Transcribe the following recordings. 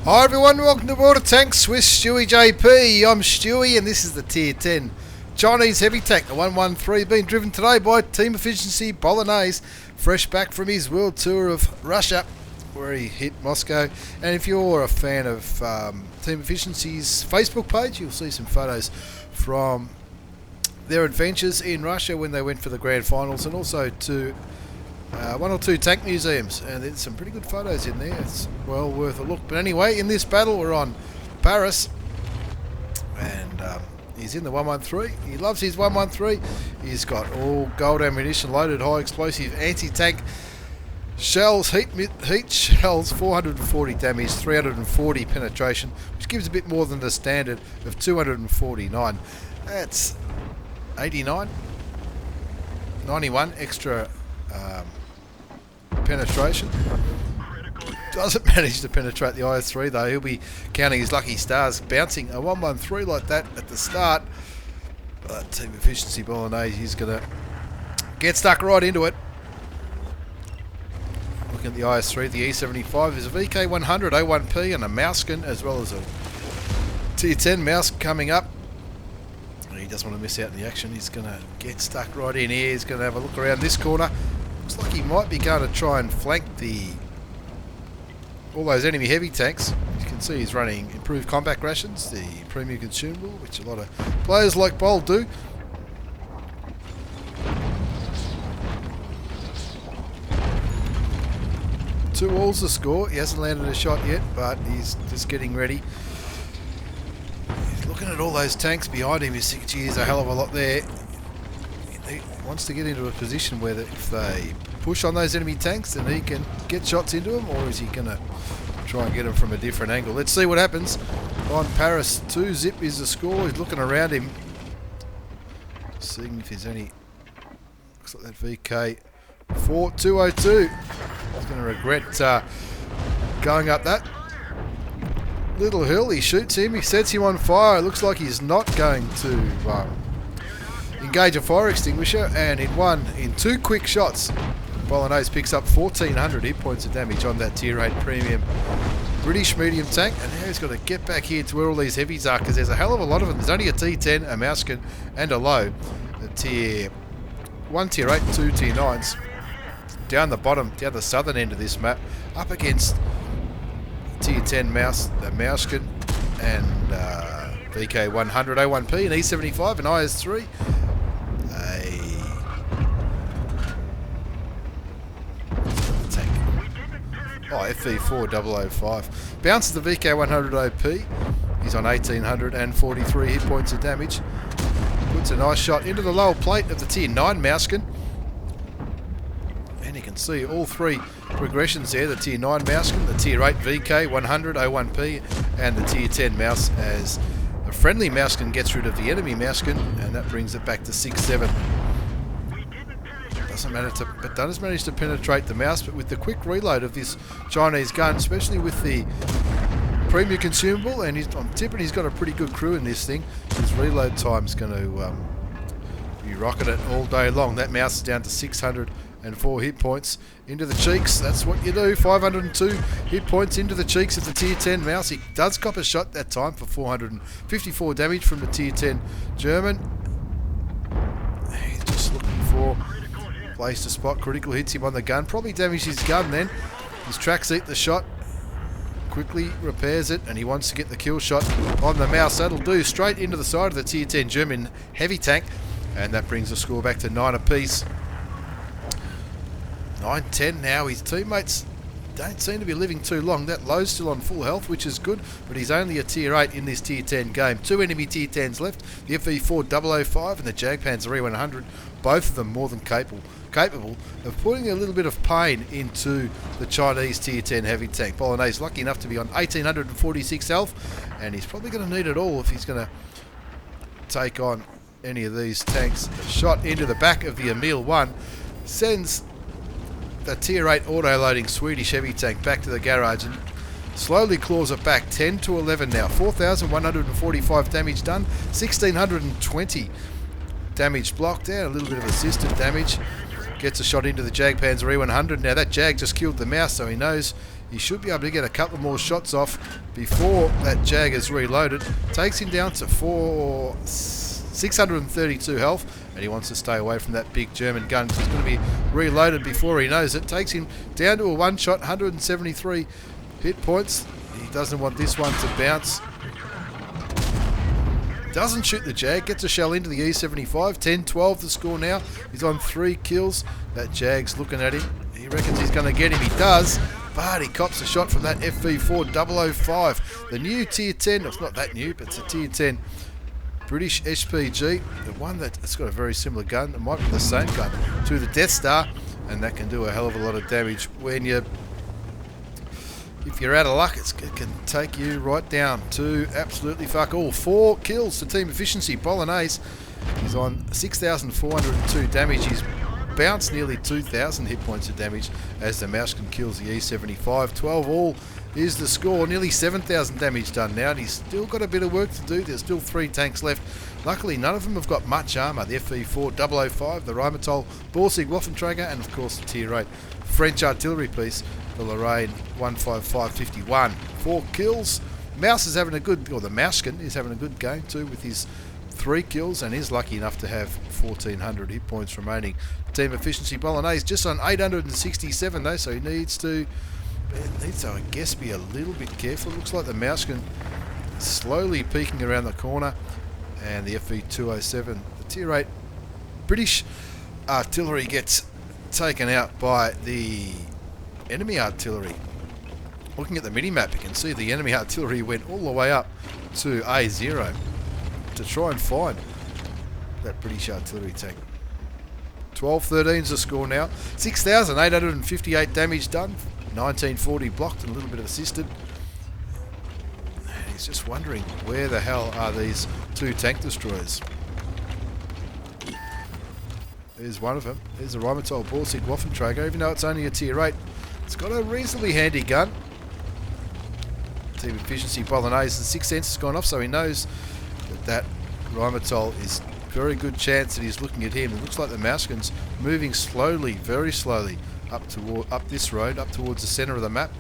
Hi everyone, welcome to World of Tanks with stewiejp. I'm Stewie and this is the Tier 10 Chinese heavy tank, the 113, being driven today by Team Efficiency Bolognese, fresh back from his world tour of Russia where he hit Moscow. And if you're a fan of Team Efficiency's Facebook page, you'll see some photos from their adventures in Russia when they went for the grand finals, and also to one or two tank museums, and there's some pretty good photos in there. It's well worth a look. But anyway, in this battle we're on Paris, and he's in the 113. He loves his 113. He's got all gold ammunition, loaded high explosive anti-tank shells, heat shells, 440 damage, 340 penetration, which gives a bit more than the standard of 249. That's 89, 91 extra penetration. Doesn't manage to penetrate the IS-3 though. He'll be counting his lucky stars bouncing a 113 like that at the start. But Team Efficiency Bolognese is going to get stuck right into it. Looking at the IS-3, the E75 is a VK100 A1P and a Mouskin, as well as a Tier 10 Mouse coming up. He doesn't want to miss out in the action. He's going to get stuck right in here. He's going to have a look around this corner. Looks like he might be going to try and flank all those enemy heavy tanks. You can see he's running improved combat rations, the premium consumable, which a lot of players like Bowl do. Two walls to score. He hasn't landed a shot yet, but he's just getting ready. He's looking at all those tanks behind him. His 6 years, a hell of a lot there. He wants to get into a position where if they push on those enemy tanks, then he can get shots into them, or is he going to try and get them from a different angle? Let's see what happens. On Paris, 2-zip is the score. He's looking around him, seeing if there's any. Looks like that VK 4202. He's going to regret going up that little hill. He shoots him, he sets him on fire. It looks like he's not going to engage a fire extinguisher, and in two quick shots, Bolognese picks up 1400 hit points of damage on that Tier 8 premium British medium tank. And now he's got to get back here to where all these heavies are, because there's a hell of a lot of them. There's only a T10, a Mouskin and a low. A Tier 1, Tier 8, 2 Tier 9s. Down the bottom, down the southern end of this map, up against Tier 10 Mouse, the Mouskin and VK100 A1P, an E75, an IS-3, FV4 005. Bounces the VK100 OP. He's on 1843 hit points of damage. Puts a nice shot into the lower plate of the Tier 9 Mouskin. And you can see all three progressions there, the Tier 9 Mouskin, the Tier 8 VK100 A1P and the Tier 10 Mouse, as the friendly Mouskin gets rid of the enemy Mouskin, and that brings it back to 6-7. Doesn't matter but does manage to penetrate the Mouse, but with the quick reload of this Chinese gun, especially with the premium consumable, and I'm tipping he's got a pretty good crew in this thing, his reload time's going to be rocking it all day long. That Mouse is down to 604 hit points into the cheeks. That's what you do. 502 hit points into the cheeks of the Tier 10 Mouse. He does cop a shot that time for 454 damage from the Tier 10 German. He's just looking for a place to spot. Critical hits him on the gun. Probably damaged his gun then. His tracks eat the shot. Quickly repairs it, and he wants to get the kill shot on the Mouse. That'll do. Straight into the side of the Tier 10 German heavy tank, and that brings the score back to 9 apiece. 9-10 now. His teammates don't seem to be living too long. That low's still on full health, which is good, but he's only a Tier 8 in this Tier 10 game. Two enemy Tier 10s left, the FV4 005 and the Jagdpanzer E100, both of them more than capable of putting a little bit of pain into the Chinese Tier 10 heavy tank. Bolognese lucky enough to be on 1846 health, and he's probably going to need it all if he's going to take on any of these tanks. A shot into the back of the Emil 1 sends the Tier 8 auto-loading Swedish heavy tank back to the garage and slowly claws it back. 10-11 now. 4,145 damage done. 1,620 damage blocked down. A little bit of assisted damage. Gets a shot into the Jag Panzer E100. Now that Jag just killed the mouse, so he knows he should be able to get a couple more shots off before that Jag is reloaded. Takes him down to 632 health, and he wants to stay away from that big German gun. He's going to be reloaded before he knows it. Takes him down to a one-shot, 173 hit points. He doesn't want this one to bounce. Doesn't shoot the Jag, gets a shell into the E75. 10-12 the score now. He's on 3 kills. That Jag's looking at him. He reckons he's going to get him. He does, but he cops a shot from that FV4 005. The new Tier 10, it's not that new, but it's a Tier 10 British SPG. The one that's got a very similar gun. It might be the same gun to the Death Star, and that can do a hell of a lot of damage when you... If you're out of luck, it can take you right down to absolutely fuck all. 4 kills to team efficiency. Bolognese, he's on 6,402 damage. He's bounced nearly 2,000 hit points of damage as the Mousekin kills the E75. 12 all is the score. Nearly 7,000 damage done now, and he's still got a bit of work to do. There's still 3 tanks left. Luckily, none of them have got much armour. The FV4 005, the Rheinmetall Borsig Waffenträger, and of course the Tier 8 French artillery piece, the Lorraine 15551. 4 kills. Mouse is having a good, or the Mouskin is having a good game too with his 3 kills, and is lucky enough to have 1,400 hit points remaining. Team efficiency Bolognese just on 867 though, so he needs to, I guess, be a little bit careful. Looks like the Mouskin slowly peeking around the corner, and the FV207, the Tier 8 British artillery, gets taken out by the enemy artillery. Looking at the mini-map, you can see the enemy artillery went all the way up to A0 to try and find that British artillery tank. 12-13's the score now. 6,858 damage done. 1940 blocked and a little bit of assisted. And he's just wondering, where the hell are these 2 tank destroyers? There's one of them. There's the Rheinmetall Borsig Waffenträger. Even though it's only a Tier 8, it's got a reasonably handy gun. Team efficiency Bolognese, the 6th sense has gone off, so he knows that Rheinmetall is very good chance that he's looking at him. It looks like the Mouskin's moving slowly, very slowly, up this road, up towards the centre of the map.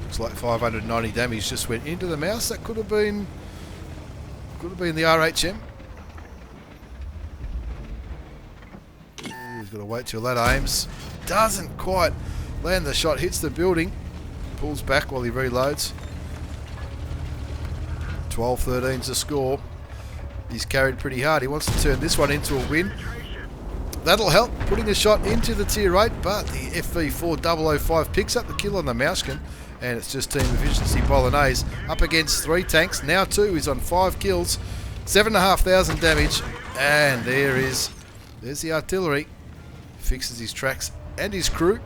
Looks like 590 damage just went into the mouse. That could have been the RHM. He's got to wait till that aims. Doesn't quite land the shot, hits the building, pulls back while he reloads. 12-13's the score. He's carried pretty hard. He wants to turn this one into a win. That'll help, putting a shot into the Tier 8, but the FV4 005 picks up the kill on the Mouskin, and it's just team efficiency Bolognese up against 3 tanks. Now 2, he's on 5 kills, 7,500 damage, and there's the artillery. Fixes his tracks and his crew.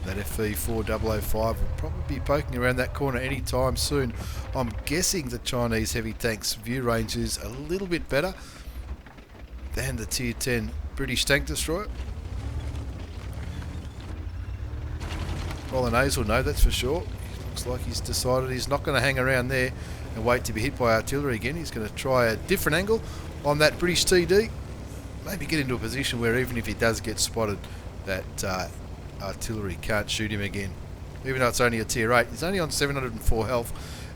That FV4 005 will probably be poking around that corner anytime soon. I'm guessing the Chinese heavy tanks view range is a little bit better than the Tier 10 British tank destroyer. Bolognese will know, that's for sure. Looks like he's decided he's not going to hang around there and wait to be hit by artillery again. He's going to try a different angle on that British TD. Maybe get into a position where even if he does get spotted, that artillery can't shoot him again. Even though it's only a Tier 8, he's only on 704 health,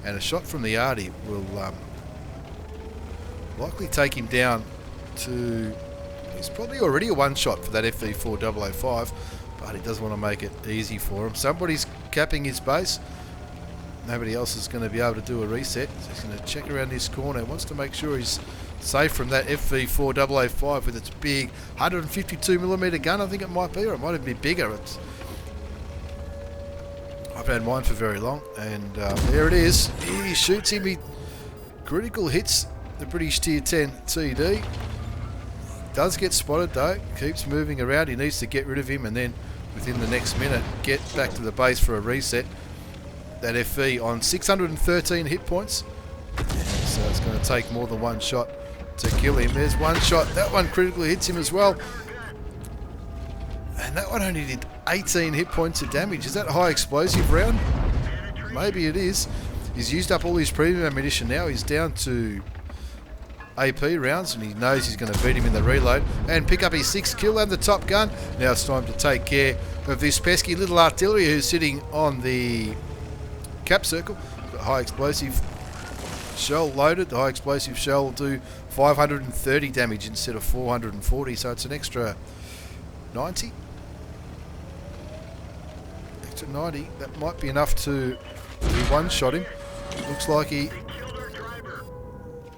and a shot from the arty will likely take him down to... He's probably already a one-shot for that FV4 005, but he doesn't want to make it easy for him. Somebody's capping his base. Nobody else is going to be able to do a reset, so he's going to check around this corner. He wants to make sure he's safe from that FV4 005 with its big 152mm gun, I think it might be, or it might even be bigger. I've had mine for very long, and there it is. He shoots him. He critical hits the British Tier 10 TD. Does get spotted though, keeps moving around. He needs to get rid of him, and then within the next minute get back to the base for a reset. That FV on 613 hit points, so it's going to take more than one shot to kill him. There's one shot, that one critically hits him as well, and that one only did 18 hit points of damage. Is that a high explosive round? Maybe it is. He's used up all his premium ammunition now. He's down to AP rounds, and he knows he's going to beat him in the reload and pick up his 6th kill and the top gun. Now it's time to take care of this pesky little artillery who's sitting on the cap circle. Got high explosive shell loaded. The high explosive shell will do 530 damage instead of 440, so it's an extra 90. Extra 90. That might be enough to one-shot him. Looks like he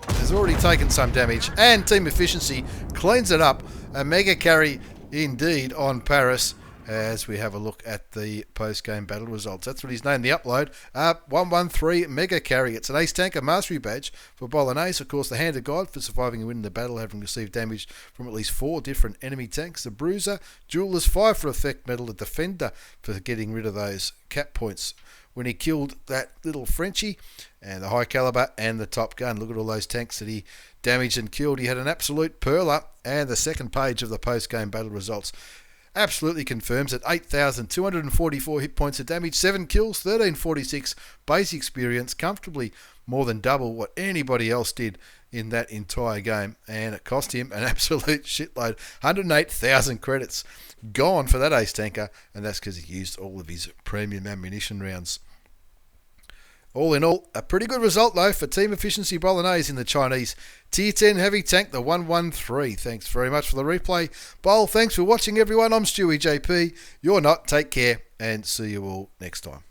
has already taken some damage, and team efficiency cleans it up. A mega carry indeed on Paris, as we have a look at the post-game battle results. That's what he's named the upload. 113 mega carry. It's an ace tanker mastery badge for Bolognese. Of course, the hand of God for surviving and winning the battle, having received damage from at least 4 different enemy tanks. The bruiser, jeweler's 5 for effect medal. The defender for getting rid of those cap points when he killed that little Frenchie, and the high caliber and the top gun. Look at all those tanks that he damaged and killed. He had an absolute perler, and the second page of the post-game battle results absolutely confirms it. 8,244 hit points of damage, 7 kills, 1,346 base experience, comfortably more than double what anybody else did in that entire game, and it cost him an absolute shitload. 108,000 credits gone for that ace tanker, and that's because he used all of his premium ammunition rounds. All in all, a pretty good result though for Team Efficiency Bolognese in the Chinese Tier 10 Heavy Tank, the 113. Thanks very much for the replay. Bol, thanks for watching everyone. I'm stewiejp. You're not. Take care, and see you all next time.